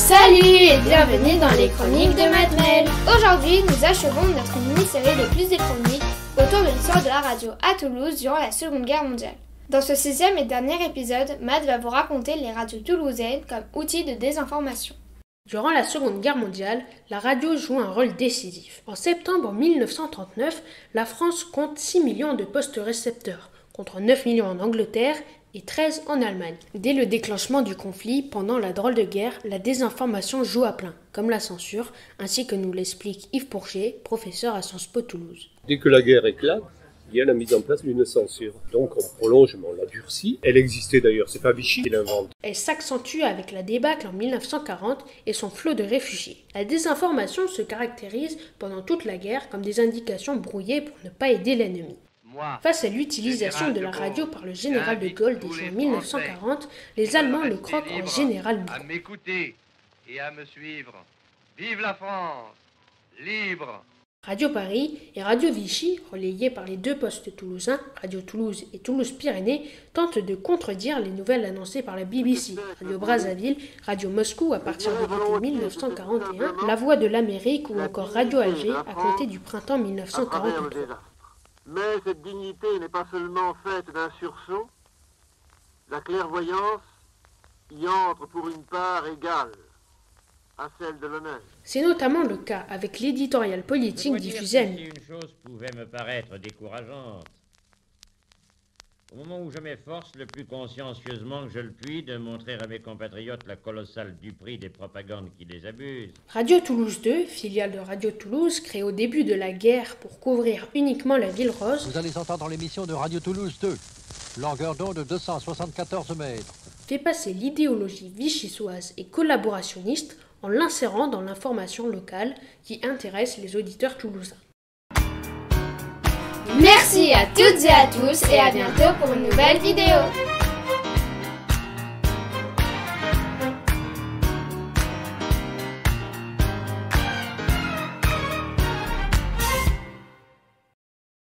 Salut et bienvenue dans les chroniques de Madmel. Aujourd'hui, nous achevons notre mini-série de plus des chroniques autour de l'histoire de la radio à Toulouse durant la Seconde Guerre mondiale. Dans ce 6e et dernier épisode, Mad va vous raconter les radios toulousaines comme outil de désinformation. Durant la Seconde Guerre mondiale, la radio joue un rôle décisif. En septembre 1939, la France compte 6 millions de postes récepteurs, contre 9 millions en Angleterre et 13 en Allemagne. Dès le déclenchement du conflit, pendant la drôle de guerre, la désinformation joue à plein, comme la censure, ainsi que nous l'explique Yves Pourchet, professeur à Sciences Po Toulouse. Dès que la guerre éclate, il y a la mise en place d'une censure. Donc on prolonge, mais on la durcit. Elle existait d'ailleurs, c'est pas Vichy qui l'invente. Elle s'accentue avec la débâcle en 1940 et son flot de réfugiés. La désinformation se caractérise pendant toute la guerre comme des indications brouillées pour ne pas aider l'ennemi. Face à l'utilisation de la radio par le général de Gaulle déjà en 1940, les Allemands le croquent en général Micro. À m'écouter et à me suivre. Vive la France, libre! Radio Paris et Radio Vichy, relayées par les deux postes toulousains, Radio Toulouse et Toulouse-Pyrénées, tentent de contredire les nouvelles annoncées par la BBC. Radio Brazzaville, Radio Moscou à partir de l'été 1941, La Voix de l'Amérique ou encore Radio Alger à compter du printemps 1943. Mais cette dignité n'est pas seulement faite d'un sursaut, la clairvoyance y entre pour une part égale à celle de l'honneur. C'est notamment le cas avec l'éditorial politique diffusé à Si Nîmes. une chose pouvait me paraître décourageante, au moment où je m'efforce le plus consciencieusement que je le puis de montrer à mes compatriotes la colossale duperie des propagandes qui les abusent. Radio Toulouse 2, filiale de Radio Toulouse, créée au début de la guerre pour couvrir uniquement la ville rose, Vous allez entendre l'émission de Radio Toulouse 2, longueur d'onde de 274 mètres. fait passer l'idéologie vichysoise et collaborationniste en l'insérant dans l'information locale qui intéresse les auditeurs toulousains. Merci à toutes et à tous et à bientôt pour une nouvelle vidéo.